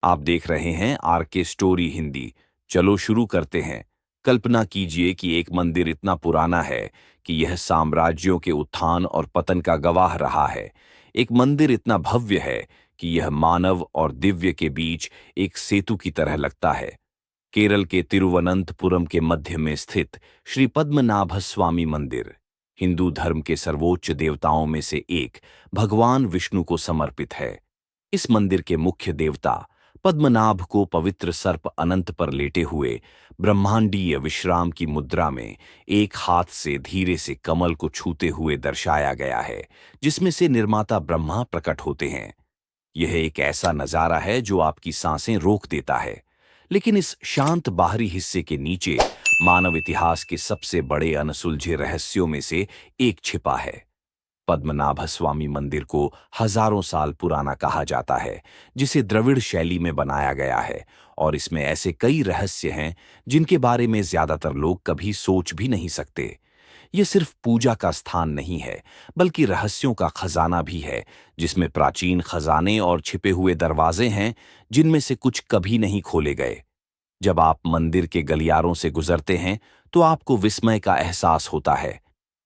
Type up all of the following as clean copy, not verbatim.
आप देख रहे हैं आर के स्टोरी हिंदी। चलो शुरू करते हैं। कल्पना कीजिए कि एक मंदिर इतना पुराना है कि यह साम्राज्यों के उत्थान और पतन का गवाह रहा है। एक मंदिर इतना भव्य है कि यह मानव और दिव्य के बीच एक सेतु की तरह लगता है। केरल के तिरुवनंतपुरम के मध्य में स्थित श्री पद्मनाभ स्वामी मंदिर हिंदू धर्म के सर्वोच्च देवताओं में से एक भगवान विष्णु को समर्पित है। इस मंदिर के मुख्य देवता पद्मनाभ को पवित्र सर्प अनंत पर लेटे हुए ब्रह्मांडीय विश्राम की मुद्रा में एक हाथ से धीरे से कमल को छूते हुए दर्शाया गया है, जिसमें से निर्माता ब्रह्मा प्रकट होते हैं। यह एक ऐसा नजारा है जो आपकी सांसें रोक देता है। लेकिन इस शांत बाहरी हिस्से के नीचे मानव इतिहास के सबसे बड़े अनसुलझे रहस्यों में से एक छिपा है। पद्मनाभ स्वामी मंदिर को हजारों साल पुराना कहा जाता है, जिसे द्रविड़ शैली में बनाया गया है, और इसमें ऐसे कई रहस्य हैं जिनके बारे में ज्यादातर लोग कभी सोच भी नहीं सकते। ये सिर्फ पूजा का स्थान नहीं है, बल्कि रहस्यों का खजाना भी है, जिसमें प्राचीन खजाने और छिपे हुए दरवाजे हैं जिनमें से कुछ कभी नहीं खोले गए। जब आप मंदिर के गलियारों से गुजरते हैं तो आपको विस्मय का एहसास होता है।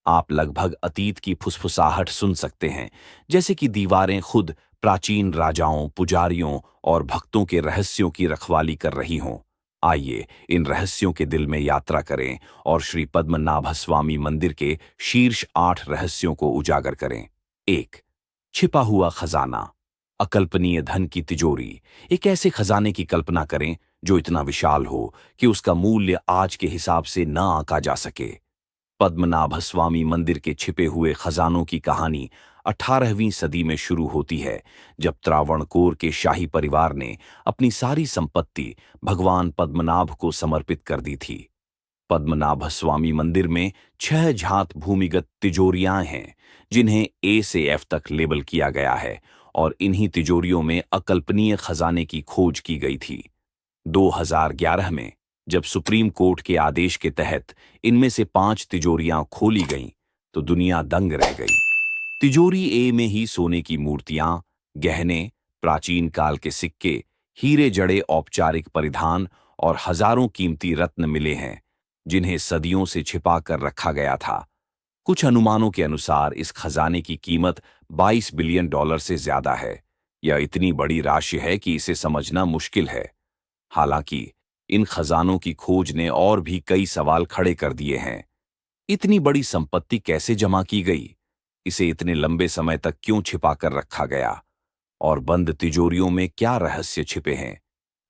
आप लगभग अतीत की फुसफुसाहट सुन सकते हैं, जैसे कि दीवारें खुद प्राचीन राजाओं, पुजारियों और भक्तों के रहस्यों की रखवाली कर रही हों। आइए इन रहस्यों के दिल में यात्रा करें और श्री पद्मनाभ स्वामी मंदिर के शीर्ष 8 रहस्यों को उजागर करें। 1। छिपा हुआ खजाना। अकल्पनीय धन की तिजोरी। एक ऐसे खजाने की कल्पना करें जो इतना विशाल हो कि उसका मूल्य आज के हिसाब से न आंका जा सके। पद्मनाभ स्वामी मंदिर के छिपे हुए खजानों की कहानी 18वीं सदी में शुरू होती है, जब त्रावणकोर के शाही परिवार ने अपनी सारी संपत्ति भगवान पद्मनाभ को समर्पित कर दी थी। पद्मनाभ स्वामी मंदिर में 6 झात भूमिगत तिजोरियां हैं, जिन्हें ए से एफ तक लेबल किया गया है, और इन्हीं तिजोरियों में अकल्पनीय खजाने की खोज की गई थी। 2011 में जब सुप्रीम कोर्ट के आदेश के तहत इनमें से 5 तिजोरियां खोली गईं, तो दुनिया दंग रह गई। तिजोरी ए में ही सोने की मूर्तियां, गहने, प्राचीन काल के सिक्के, हीरे जड़े औपचारिक परिधान और हजारों कीमती रत्न मिले हैं, जिन्हें सदियों से छिपा कर रखा गया था। कुछ अनुमानों के अनुसार इस खजाने की कीमत $22 बिलियन से ज्यादा है। यह इतनी बड़ी राशि है कि इसे समझना मुश्किल है। हालांकि इन खजानों की खोज ने और भी कई सवाल खड़े कर दिए हैं। इतनी बड़ी संपत्ति कैसे जमा की गई? इसे इतने लंबे समय तक क्यों छिपा कर रखा गया? और बंद तिजोरियों में क्या रहस्य छिपे हैं?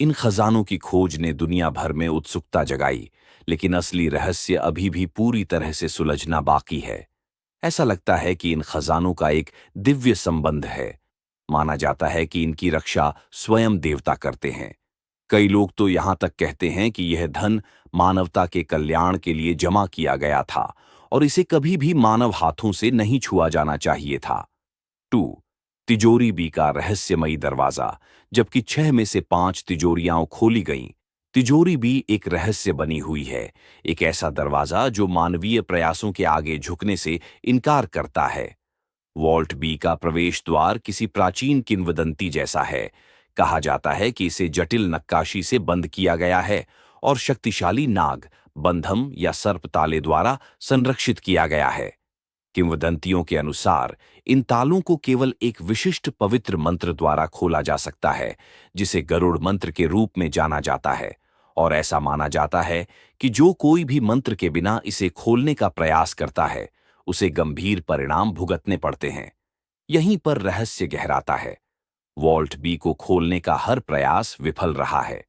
इन खजानों की खोज ने दुनिया भर में उत्सुकता जगाई, लेकिन असली रहस्य अभी भी पूरी तरह से सुलझना बाकी है। ऐसा लगता है कि इन खजानों का एक दिव्य संबंध है। माना जाता है कि इनकी रक्षा स्वयं देवता करते हैं। कई लोग तो यहां तक कहते हैं कि यह धन मानवता के कल्याण के लिए जमा किया गया था और इसे कभी भी मानव हाथों से नहीं छुआ जाना चाहिए था। 2। तिजोरी बी का रहस्यमयी दरवाजा। जबकि 6 में से 5 तिजोरियां खोली गईं, तिजोरी बी एक रहस्य बनी हुई है। एक ऐसा दरवाजा जो मानवीय प्रयासों के आगे झुकने से इनकार करता है। वॉल्ट बी का प्रवेश द्वार किसी प्राचीन किंवदंती जैसा है। कहा जाता है कि इसे जटिल नक्काशी से बंद किया गया है और शक्तिशाली नाग, बंधम या सर्प ताले द्वारा संरक्षित किया गया है। किंवदंतियों के अनुसार इन तालों को केवल एक विशिष्ट पवित्र मंत्र द्वारा खोला जा सकता है, जिसे गरुड़ मंत्र के रूप में जाना जाता है, और ऐसा माना जाता है कि जो कोई भी मंत्र के बिना इसे खोलने का प्रयास करता है, उसे गंभीर परिणाम भुगतने पड़ते हैं। यहीं पर रहस्य गहराता है। वॉल्ट बी को खोलने का हर प्रयास विफल रहा है।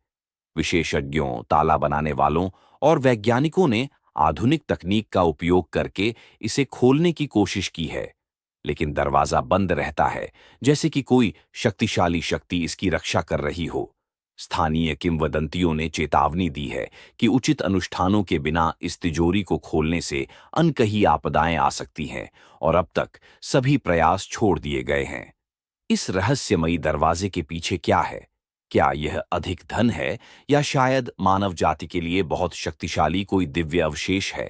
विशेषज्ञों, ताला बनाने वालों और वैज्ञानिकों ने आधुनिक तकनीक का उपयोग करके इसे खोलने की कोशिश की है, लेकिन दरवाजा बंद रहता है, जैसे कि कोई शक्तिशाली शक्ति इसकी रक्षा कर रही हो। स्थानीय किंवदंतियों ने चेतावनी दी है कि उचित अनुष्ठानों के बिना इस तिजोरी को खोलने से अनकही आपदाएं आ सकती हैं, और अब तक सभी प्रयास छोड़ दिए गए हैं। इस रहस्यमयी दरवाजे के पीछे क्या है? क्या यह अधिक धन है, या शायद मानव जाति के लिए बहुत शक्तिशाली कोई दिव्य अवशेष है?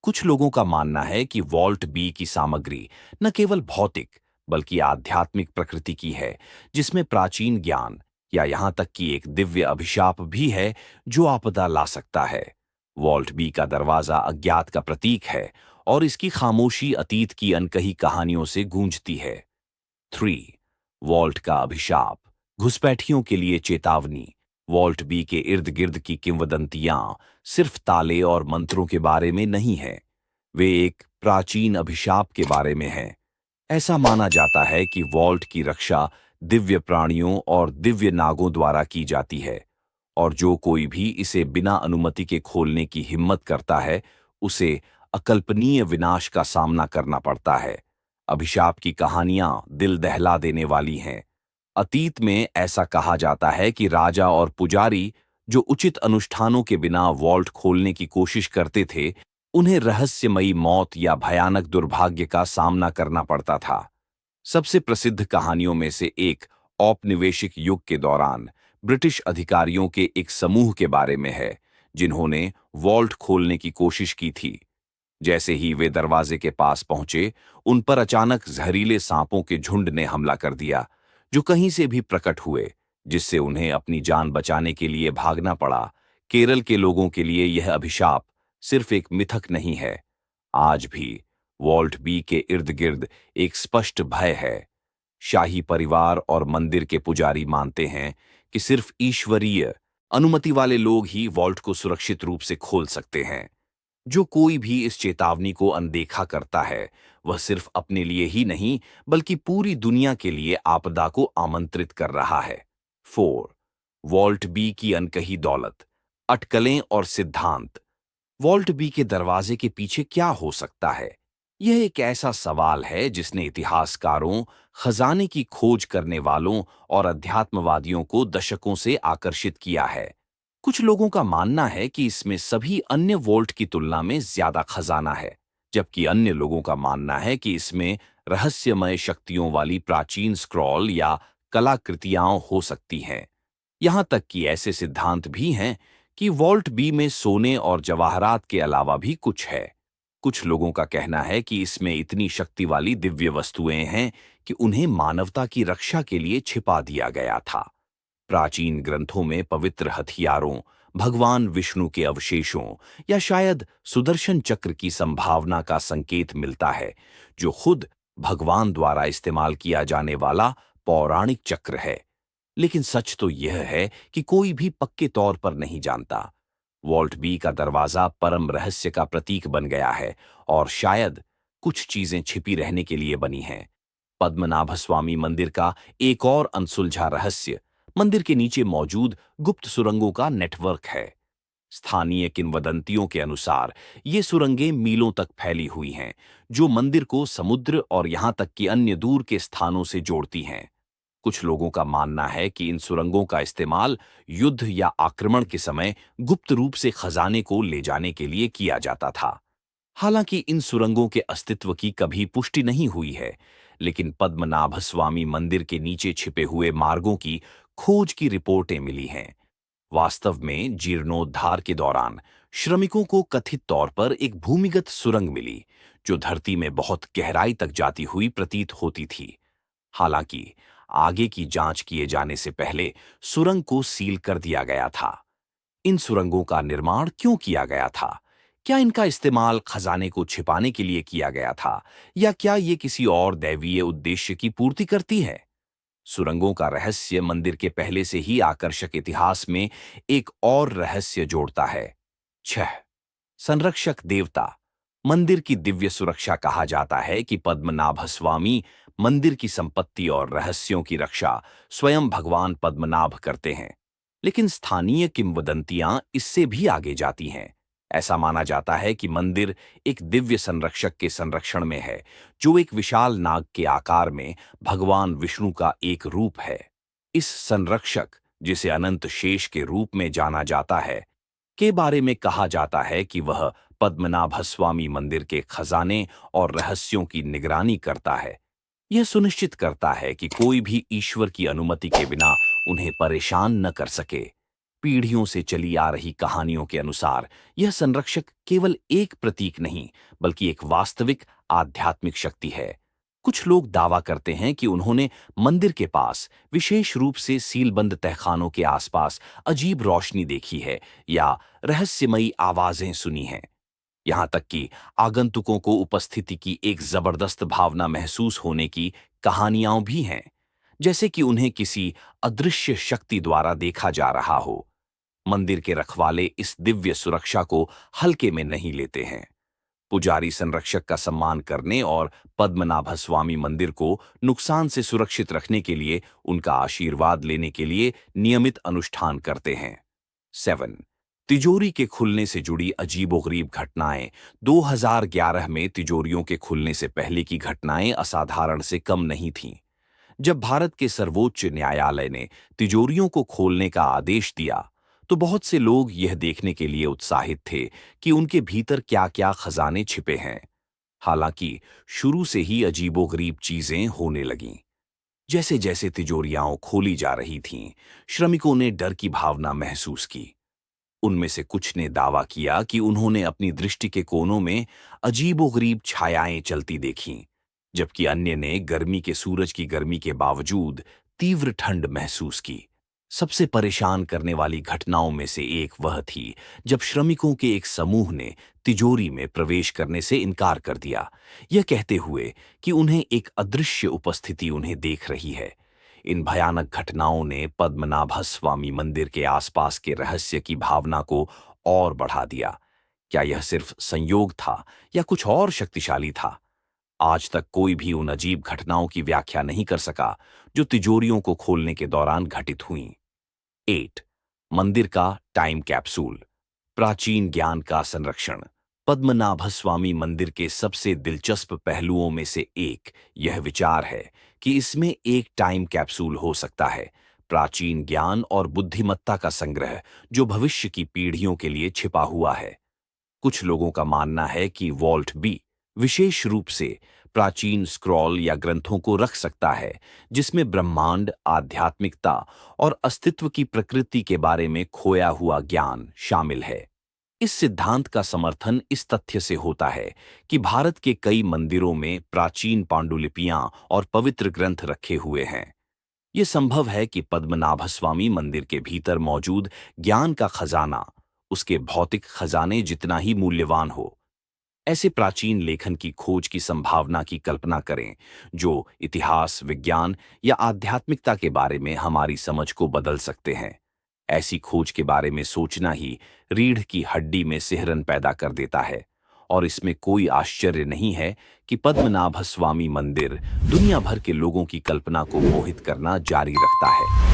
कुछ लोगों का मानना है कि वॉल्ट बी की सामग्री न केवल भौतिक बल्कि आध्यात्मिक प्रकृति की है, जिसमें प्राचीन ज्ञान, या यहाँ तक कि एक दिव्य अभिशाप भी है जो आपदा ला सकता है। वॉल्ट बी का दरवाजा अज्ञात का प्रतीक है और इसकी खामोशी अतीत की अनकही कहानियों से गूंजती है। 3. वॉल्ट का अभिशाप, घुसपैठियों के लिए चेतावनी। वॉल्ट बी के इर्द गिर्द की किंवदंतियां सिर्फ ताले और मंत्रों के बारे में नहीं हैं, वे एक प्राचीन अभिशाप के बारे में हैं। ऐसा माना जाता है कि वॉल्ट की रक्षा दिव्य प्राणियों और दिव्य नागों द्वारा की जाती है, और जो कोई भी इसे बिना अनुमति के खोलने की हिम्मत करता है, उसे अकल्पनीय विनाश का सामना करना पड़ता है। अभिशाप की कहानियां दिल दहला देने वाली हैं। अतीत में ऐसा कहा जाता है कि राजा और पुजारी जो उचित अनुष्ठानों के बिना वॉल्ट खोलने की कोशिश करते थे, उन्हें रहस्यमयी मौत या भयानक दुर्भाग्य का सामना करना पड़ता था। सबसे प्रसिद्ध कहानियों में से एक औपनिवेशिक युग के दौरान ब्रिटिश अधिकारियों के एक समूह के बारे में है, जिन्होंने वॉल्ट खोलने की कोशिश की थी। जैसे ही वे दरवाजे के पास पहुंचे, उन पर अचानक जहरीले सांपों के झुंड ने हमला कर दिया, जो कहीं से भी प्रकट हुए, जिससे उन्हें अपनी जान बचाने के लिए भागना पड़ा। केरल के लोगों के लिए यह अभिशाप सिर्फ एक मिथक नहीं है। आज भी वॉल्ट बी के इर्द गिर्द एक स्पष्ट भय है। शाही परिवार और मंदिर के पुजारी मानते हैं कि सिर्फ ईश्वरीय अनुमति वाले लोग ही वॉल्ट को सुरक्षित रूप से खोल सकते हैं। जो कोई भी इस चेतावनी को अनदेखा करता है, वह सिर्फ अपने लिए ही नहीं बल्कि पूरी दुनिया के लिए आपदा को आमंत्रित कर रहा है। 4. वॉल्ट बी की अनकही दौलत, अटकलें और सिद्धांत। वॉल्ट बी के दरवाजे के पीछे क्या हो सकता है? यह एक ऐसा सवाल है जिसने इतिहासकारों, खजाने की खोज करने वालों और अध्यात्मवादियों को दशकों से आकर्षित किया है। कुछ लोगों का मानना है कि इसमें सभी अन्य वॉल्ट की तुलना में ज्यादा खजाना है, जबकि अन्य लोगों का मानना है कि इसमें रहस्यमय शक्तियों वाली प्राचीन स्क्रॉल या कलाकृतियां हो सकती हैं। यहां तक कि ऐसे सिद्धांत भी हैं कि वॉल्ट बी में सोने और जवाहरात के अलावा भी कुछ है। कुछ लोगों का कहना है कि इसमें इतनी शक्ति वाली दिव्य वस्तुएं हैं कि उन्हें मानवता की रक्षा के लिए छिपा दिया गया था। प्राचीन ग्रंथों में पवित्र हथियारों, भगवान विष्णु के अवशेषों या शायद सुदर्शन चक्र की संभावना का संकेत मिलता है, जो खुद भगवान द्वारा इस्तेमाल किया जाने वाला पौराणिक चक्र है। लेकिन सच तो यह है कि कोई भी पक्के तौर पर नहीं जानता। वॉल्ट बी का दरवाजा परम रहस्य का प्रतीक बन गया है, और शायद कुछ चीजें छिपी रहने के लिए बनी हैं। पद्मनाभस्वामी मंदिर का एक और अनसुलझा रहस्य मंदिर के नीचे मौजूद गुप्त सुरंगों का नेटवर्क है। स्थानीय किंवदंतियों के अनुसार ये सुरंगें मीलों तक फैली हुई हैं, जो मंदिर को समुद्र और यहां तक कि अन्य दूर के स्थानों से जोड़ती हैं। कुछ लोगों का मानना है कि इन सुरंगों का इस्तेमाल युद्ध या आक्रमण के समय गुप्त रूप से खजाने को ले जाने के लिए किया जाता था। हालांकि इन सुरंगों के अस्तित्व की कभी पुष्टि नहीं हुई है, लेकिन पद्मनाभ स्वामी मंदिर के नीचे छिपे हुए मार्गों की खोज की रिपोर्टें मिली हैं। वास्तव में जीर्णोद्धार के दौरान श्रमिकों को कथित तौर पर एक भूमिगत सुरंग मिली, जो धरती में बहुत गहराई तक जाती हुई प्रतीत होती थी। हालांकि आगे की जांच किए जाने से पहले सुरंग को सील कर दिया गया था। इन सुरंगों का निर्माण क्यों किया गया था? क्या इनका इस्तेमाल खजाने को छिपाने के लिए किया गया था, या क्या ये किसी और दैवीय उद्देश्य की पूर्ति करती है? सुरंगों का रहस्य मंदिर के पहले से ही आकर्षक इतिहास में एक और रहस्य जोड़ता है। 6. संरक्षक देवता, मंदिर की दिव्य सुरक्षा। कहा जाता है कि पद्मनाभ स्वामी मंदिर की संपत्ति और रहस्यों की रक्षा स्वयं भगवान पद्मनाभ करते हैं। लेकिन स्थानीय किंवदंतियां इससे भी आगे जाती हैं। ऐसा माना जाता है कि मंदिर एक दिव्य संरक्षक के संरक्षण में है, जो एक विशाल नाग के आकार में भगवान विष्णु का एक रूप है। इस संरक्षक, जिसे अनंत शेष के रूप में जाना जाता है, के बारे में कहा जाता है कि वह पद्मनाभस्वामी मंदिर के खजाने और रहस्यों की निगरानी करता है। यह सुनिश्चित करता है कि कोई भी ईश्वर की अनुमति के बिना उन्हें परेशान न कर सके। पीढ़ियों से चली आ रही कहानियों के अनुसार यह संरक्षक केवल एक प्रतीक नहीं, बल्कि एक वास्तविक आध्यात्मिक शक्ति है। कुछ लोग दावा करते हैं कि उन्होंने मंदिर के पास, विशेष रूप से सीलबंद तहखानों के आसपास, अजीब रोशनी देखी है या रहस्यमयी आवाजें सुनी हैं। यहां तक कि आगंतुकों को उपस्थिति की एक जबरदस्त भावना महसूस होने की कहानियां भी हैं, जैसे कि उन्हें किसी अदृश्य शक्ति द्वारा देखा जा रहा हो। मंदिर के रखवाले इस दिव्य सुरक्षा को हल्के में नहीं लेते हैं। पुजारी संरक्षक का सम्मान करने और पद्मनाभ स्वामी मंदिर को नुकसान से सुरक्षित रखने के लिए उनका आशीर्वाद लेने के लिए नियमित अनुष्ठान करते हैं। 7 तिजोरी के खुलने से जुड़ी अजीबोगरीब घटनाएं। 2011 में तिजोरियों के खुलने से पहले की घटनाएं असाधारण से कम नहीं थीं। जब भारत के सर्वोच्च न्यायालय ने तिजोरियों को खोलने का आदेश दिया, तो बहुत से लोग यह देखने के लिए उत्साहित थे कि उनके भीतर क्या-क्या खजाने छिपे हैं। हालांकि शुरू से ही अजीबोगरीब चीजें होने लगीं। जैसे-जैसे तिजोरियां खोली जा रही थीं, श्रमिकों ने डर की भावना महसूस की। उनमें से कुछ ने दावा किया कि उन्होंने अपनी दृष्टि के कोनों में अजीबोगरीब छायाएं चलती देखीं, जबकि अन्य ने गर्मी के सूरज की गर्मी के बावजूद तीव्र ठंड महसूस की। सबसे परेशान करने वाली घटनाओं में से एक वह थी जब श्रमिकों के एक समूह ने तिजोरी में प्रवेश करने से इनकार कर दिया, यह कहते हुए कि उन्हें एक अदृश्य उपस्थिति उन्हें देख रही है। इन भयानक घटनाओं ने पद्मनाभ स्वामी मंदिर के आसपास के रहस्य की भावना को और बढ़ा दिया। क्या यह सिर्फ संयोग था या कुछ और शक्तिशाली था? आज तक कोई भी उन अजीब घटनाओं की व्याख्या नहीं कर सका जो तिजोरियों को खोलने के दौरान घटित हुईं। 8 मंदिर का टाइम कैप्सूल। प्राचीन ज्ञान का संरक्षण। पद्मनाभ स्वामी मंदिर के सबसे दिलचस्प पहलुओं में से एक यह विचार है कि इसमें एक टाइम कैप्सूल हो सकता है, प्राचीन ज्ञान और बुद्धिमत्ता का संग्रह जो भविष्य की पीढ़ियों के लिए छिपा हुआ है। कुछ लोगों का मानना है कि वॉल्ट बी विशेष रूप से प्राचीन स्क्रॉल या ग्रंथों को रख सकता है, जिसमें ब्रह्मांड, आध्यात्मिकता और अस्तित्व की प्रकृति के बारे में खोया हुआ ज्ञान शामिल है। इस सिद्धांत का समर्थन इस तथ्य से होता है कि भारत के कई मंदिरों में प्राचीन पांडुलिपियां और पवित्र ग्रंथ रखे हुए हैं। यह संभव है कि पद्मनाभ स्वामी मंदिर के भीतर मौजूद ज्ञान का खजाना उसके भौतिक खजाने जितना ही मूल्यवान हो। ऐसे प्राचीन लेखन की खोज की संभावना की कल्पना करें, जो इतिहास, विज्ञान या आध्यात्मिकता के बारे में हमारी समझ को बदल सकते हैं। ऐसी खोज के बारे में सोचना ही रीढ़ की हड्डी में सिहरन पैदा कर देता है, और इसमें कोई आश्चर्य नहीं है कि पद्मनाभ स्वामी मंदिर दुनिया भर के लोगों की कल्पना को मोहित करना जारी रखता है।